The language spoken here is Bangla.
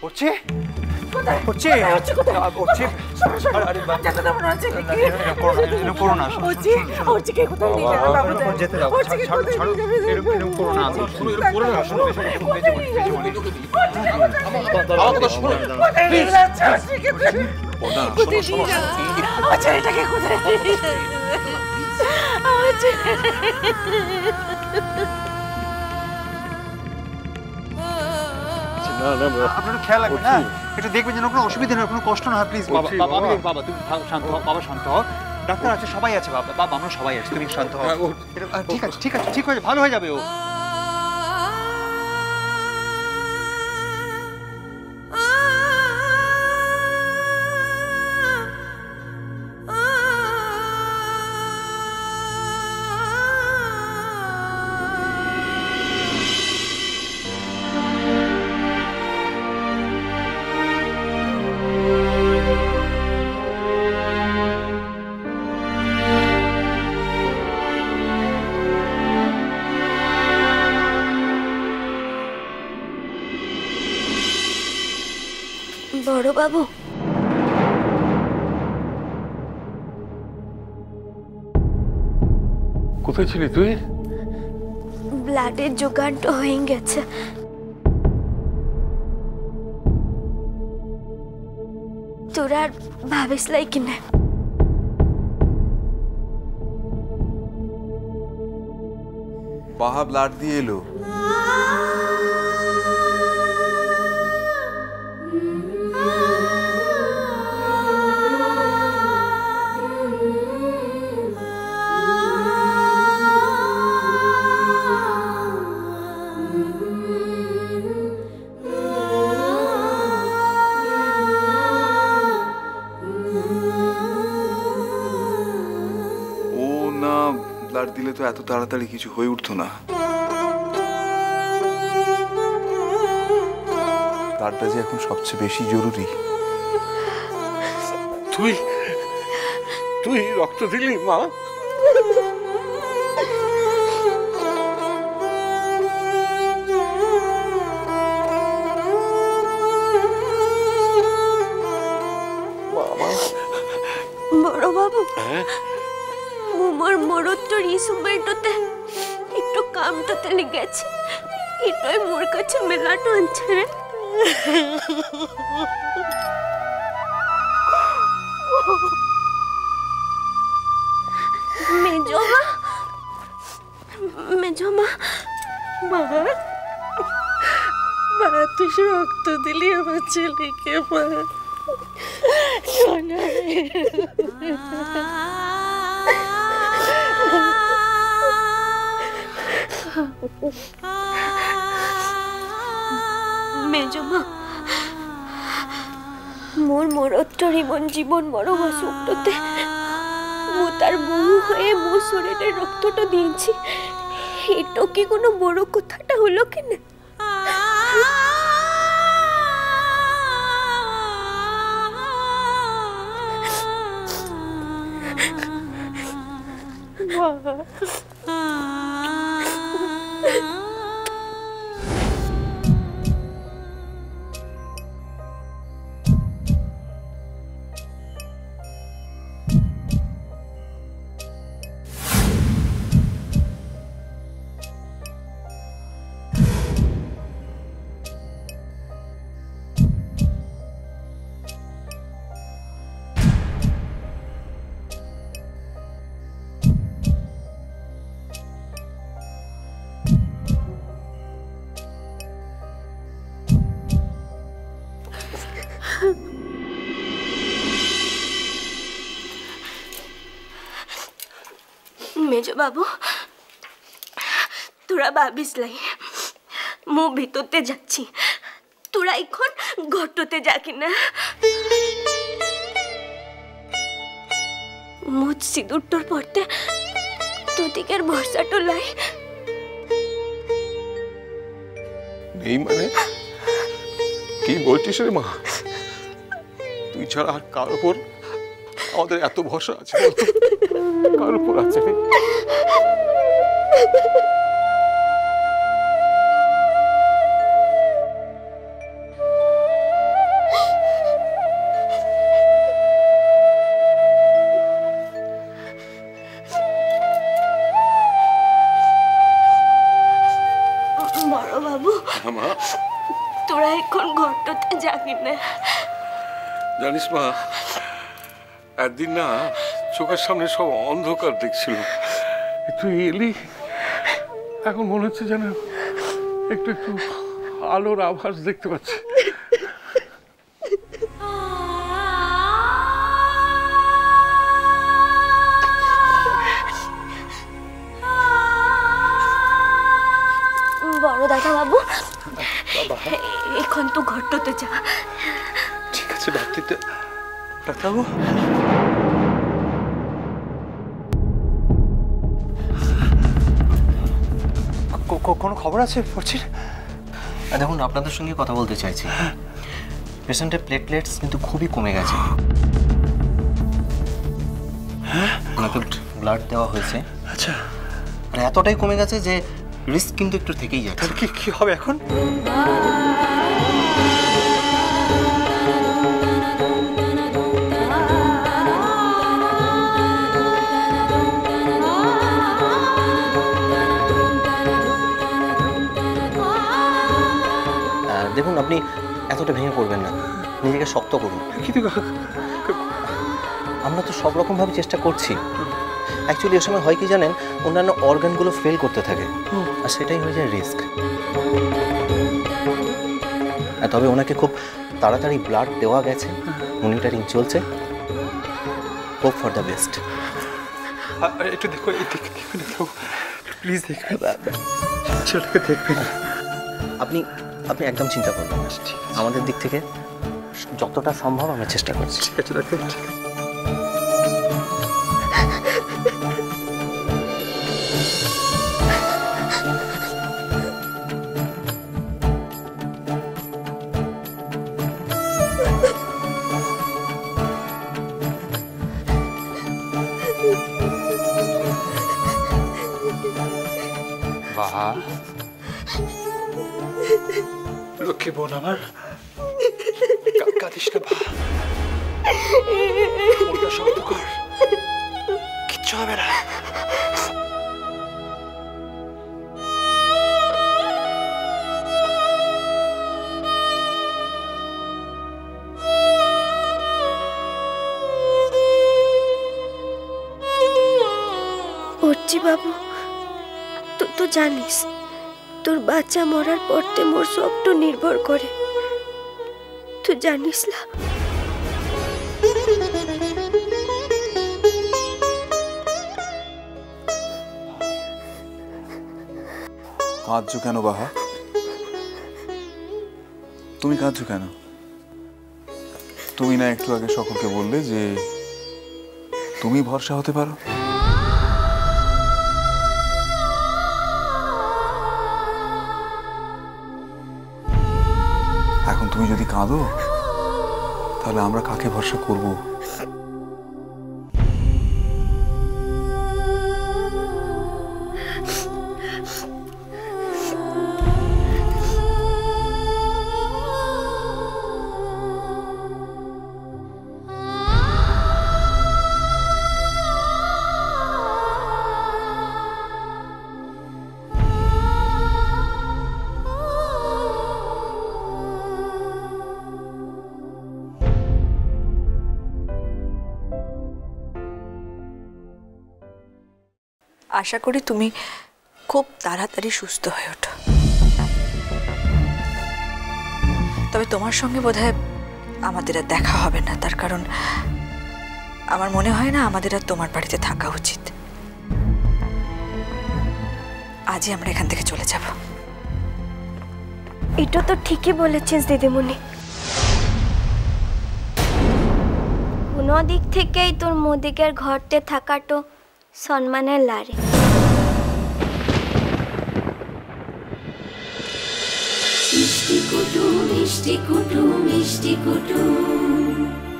হচ্ছে কোথায় হচ্ছে হচ্ছে কোথায় হচ্ছে আরে বাচ্চাটা মনে হচ্ছে কি করো না হচ্ছে হচ্ছে কি কোথায় নিয়ে যাবে বাবু যেতে দাও ছাড়ো এরকম করো না করে না শোনো আমার কথা শোনো প্লিজ কোথায় শোনো আমার ছেলেটাকে কোথায় আমার ছেলে আপনারা খেয়াল রাখবেন না এটা দেখবেন যেন কোনো অসুবিধা না কোনো কষ্ট না হয় প্লিজ বাবা তুমি শান্ত হও বাবা শান্ত হও ডাক্তার আছে সবাই আছে বাবা আমরা সবাই আছি তুমি শান্ত হও ঠিক আছে ঠিক হয়ে ভালো হয়ে যাবে ও বড় বাবু কোথায় ছিলি তুই ব্লাডের জোগাড়টা হয়ে গেছে তোরা আর ভাবিস লাই কিনা বাহা ব্লাড দিয়ে এলো ব্লাড দিলে তো এত তাড়াতাড়ি কিছু হয়ে উঠতো না ব্লাডটা যে এখন সবচেয়ে বেশি জরুরি তুই তুই রক্ত দিলি মা বড় বাবু মোর মরত্তর এই সময়টাতে একটু কামটাতে লেগেছে এটাই মোর কাছে মেলাটো আনছে রে মেজমা মা তুই রক্ত দিলি আমার ছেলেকে মা সোনা মেজমা মোর মরত্তর ইমন জীবন বড় অসুখটাতে মু তার বউ হয়ে মোর শরীরের রক্তটা দিয়েছি এটা কি কোনো বড় কথাটা হলো কিনা মেজো বাবু তোরা ভাবিস লাই মু ভিতরতে যাচ্ছি তোরা এখন ঘরটাতে যা কিনা মুজ সিঁদুরটার পরতে তোদিকের ভরসাটা লাই নেই মানে কি বলছিস রে মা তুই ছাড়া আর কার উপর আমাদের এত ভরসা আছে কার উপর আছে এখন ঘরটাতে যাবি না। জানিস মা, একদিন না চোখের সামনে সব অন্ধকার দেখছিল, তুই এলি, এখন মনে হচ্ছে যেন একটু একটু আলোর আভাস দেখতে পাচ্ছি। বড় দাদা বাবু, এখন তো ঘরটাতে যা। ঠিক আছে ডাক্তারবাবু। কোনো খবর আছে ফরচির? দেখুন, আপনাদের সঙ্গে কথা বলতে চাইছি। পেশেন্টের প্লেটলেটস কিন্তু খুবই কমে গেছে। ওনাকে ব্লাড দেওয়া হয়েছে। আচ্ছা, আর এতটাই কমে গেছে যে রিস্ক কিন্তু একটু থেকেই যাচ্ছে। তাহলে কি হবে এখন? দেখুন, আপনি এতটা ভেঙে পড়বেন না, নিজেকে শক্ত করুন। কিন্তু আমরা তো সব রকমভাবে চেষ্টা করছি। অ্যাকচুয়ালি এ সময় হয় কি জানেন, অন্যান্য অর্গানগুলো ফেল করতে থাকে, আর সেটাই হয়ে যায় রিস্ক। তবে ওনাকে খুব তাড়াতাড়ি ব্লাড দেওয়া গেছে, মনিটরিং চলছে। Hope for the best. একটু দেখো, প্লিজ দেখবেন, ছেলেটাকে দেখবেন। আপনি একদম চিন্তা করবেন না, আমাদের দিক থেকে যতটা সম্ভব আমরা চেষ্টা করছি। ঠিক আছে ডাক্তার, ঠিক আছে। বাবা, লক্ষ্মী বোন আমার, কাঁদিস না বাবা, মনটা শক্ত কর, কিচ্ছু হবে না। পড়ছি বাবু, তুই তো জানিস তোর বাচ্চা মরার পরতে মোর সবটা নির্ভর করে। তুই জানিস না? কাঁদছো কেন বাহা? তুমি কাঁদছো কেন? তুমি না একটু আগে সকলকে বললে যে তুমি ভরসা হতে পারো? এখন তুমি যদি কাঁদো, তাহলে আমরা কাকে ভরসা করব? আশা করি তুমি খুব তাড়াতাড়ি সুস্থ হয়ে ওঠো। তবে তোমার সঙ্গে বোধহয় আমাদের আর দেখা হবে না, তার কারণ আমার মনে হয় না আমাদের আর তোমার বাড়িতে থাকা উচিত। আজই আমরা এখান থেকে চলে যাব। এটা তো ঠিকই বলেছিস দিদিমণি। কোনো দিক থেকেই তোর মোদিকের ঘরতে থাকাটো সম্মানের লারে। মিষ্টি কুটু মিষ্টি কুটু মিষ্টি কুটু।